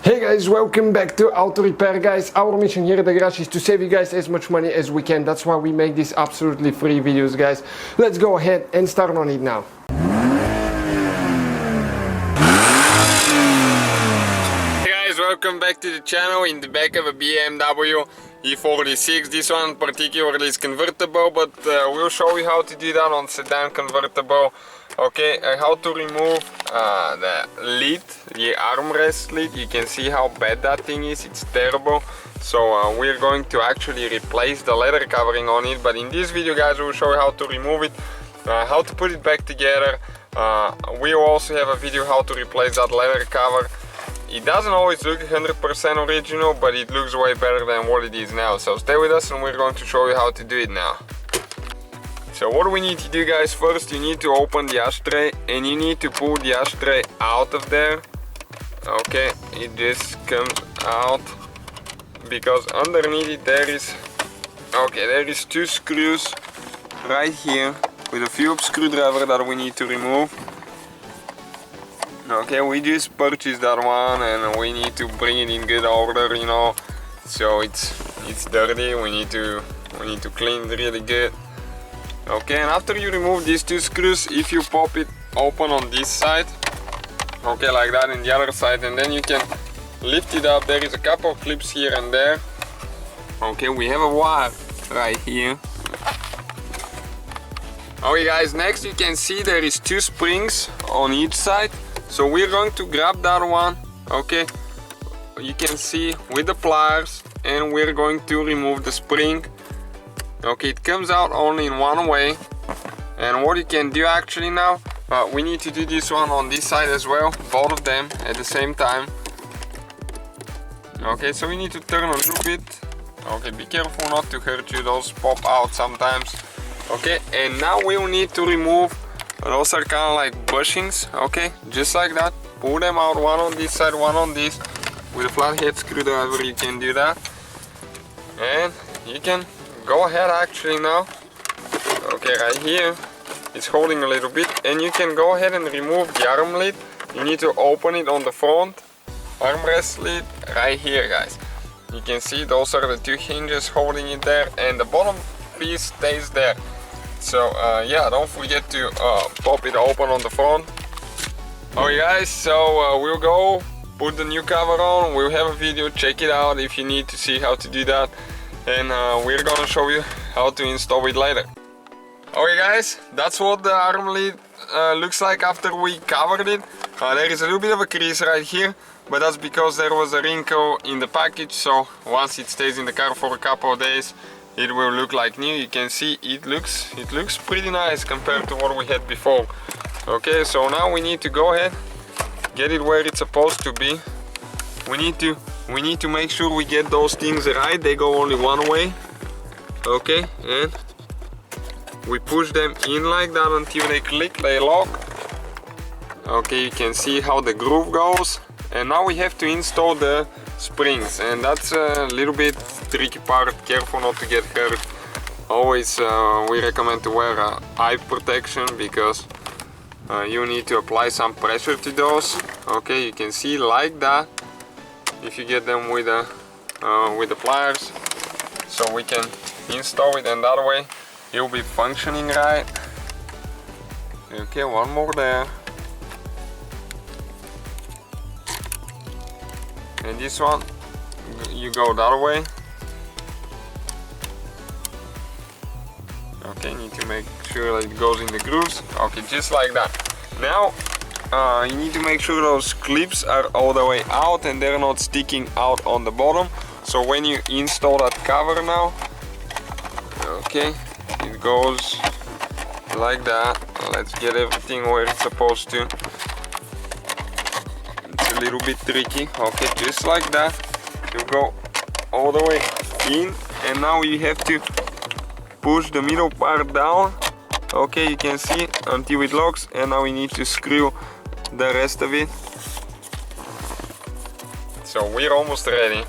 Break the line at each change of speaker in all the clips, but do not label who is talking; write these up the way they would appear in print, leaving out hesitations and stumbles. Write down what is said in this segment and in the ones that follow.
Hey guys, welcome back to Auto Repair. Guys, our mission here at the garage is to save you guys as much money as we can. That's why we make these absolutely free videos, guys. Let's go ahead and start on it now. Hey guys, welcome back to the channel. In the back of a BMW E46. This one particularly is convertible, but we'll show you how to do that on Sedan convertible. Okay, how to remove the lid, the armrest lid. You can see how bad that thing is, it's terrible. So we're going to actually replace the leather covering on it, but in this video guys we'll show you how to remove it, how to put it back together. We'll also have a video how to replace that leather cover. It doesn't always look 100% original, but it looks way better than what it is now. So stay with us and we're going to show you how to do it now. So what we need to do guys, first you need to open the ashtray and you need to pull the ashtray out of there. Okay, it just comes out because underneath it there is two screws right here with a Phillips screwdriver that we need to remove. Okay, we just purchased that one and we need to bring it in good order, you know. So it's dirty, we need to clean it really good. Okay, and after you remove these two screws, if you pop it open on this side, okay, like that, and the other side, and then you can lift it up. There is a couple of clips here and there. Okay, we have a wire right here. Okay guys, next you can see there is two springs on each side. So we're going to grab that one, okay, you can see with the pliers, and we're going to remove the spring. Okay, it comes out only in one way, and what you can do actually now, we need to do this one on this side as well, both of them at the same time. Okay, so we need to turn a little bit. Okay, be careful not to hurt you, those pop out sometimes. Okay, and now we will need to remove, those are kind of like bushings. Okay, just like that, pull them out, one on this side, one on this. With a flathead screwdriver you can do that, and you can go ahead actually now. Okay, right here it's holding a little bit, and you can go ahead and remove the arm lid. You need to open it on the front armrest lid right here guys. You can see those are the two hinges holding it there, and the bottom piece stays there. So yeah, don't forget to pop it open on the front. Okay guys, so we'll go put the new cover on. We'll have a video, check it out if you need to see how to do that, and we're gonna show you how to install it later. Okay guys, that's what the arm lid looks like after we covered it. There is a little bit of a crease right here, but that's because there was a wrinkle in the package. So once it stays in the car for a couple of days, it will look like new. You can see it looks pretty nice compared to what we had before. Okay, so now we need to go ahead, get it where it's supposed to be. We need to make sure we get those things right. They go only one way. Okay, and we push them in like that until they click, they lock. Okay, you can see how the groove goes. And now we have to install the springs, and that's a little bit tricky part. Careful not to get hurt. Always we recommend to wear eye protection because you need to apply some pressure to those. Okay, you can see like that if you get them with the pliers, so we can install it, and that way it will be functioning right. Okay, one more there. And this one, you go that way. Okay, need to make sure that it goes in the grooves. Okay, just like that. Now, you need to make sure those clips are all the way out and they're not sticking out on the bottom. So when you install that cover now, okay, it goes like that. Let's get everything where it's supposed to. A little bit tricky. Okay, just like that, you go all the way in, and now you have to push the middle part down. Okay, you can see until it locks, and now we need to screw the rest of it. So we're almost ready.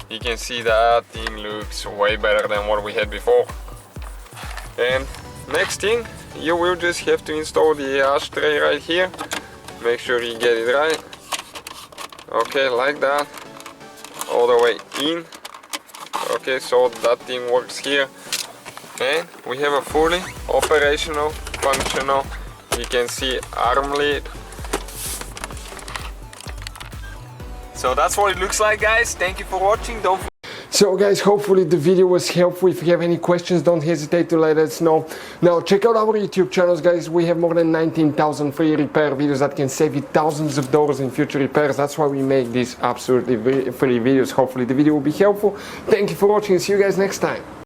You can see that thing looks way better than what we had before. And next thing, you will just have to install the ashtray right here. Make sure you get it right. Okay, like that, all the way in. Okay, so that thing works here, and we have a fully operational, functional, you can see arm lid. So that's what it looks like, guys. Thank you for watching. So guys, hopefully the video was helpful. If you have any questions, don't hesitate to let us know. Now check out our YouTube channels, guys. We have more than 19,000 free repair videos that can save you thousands of dollars in future repairs. That's why we make these absolutely free videos. Hopefully the video will be helpful. Thank you for watching. See you guys next time.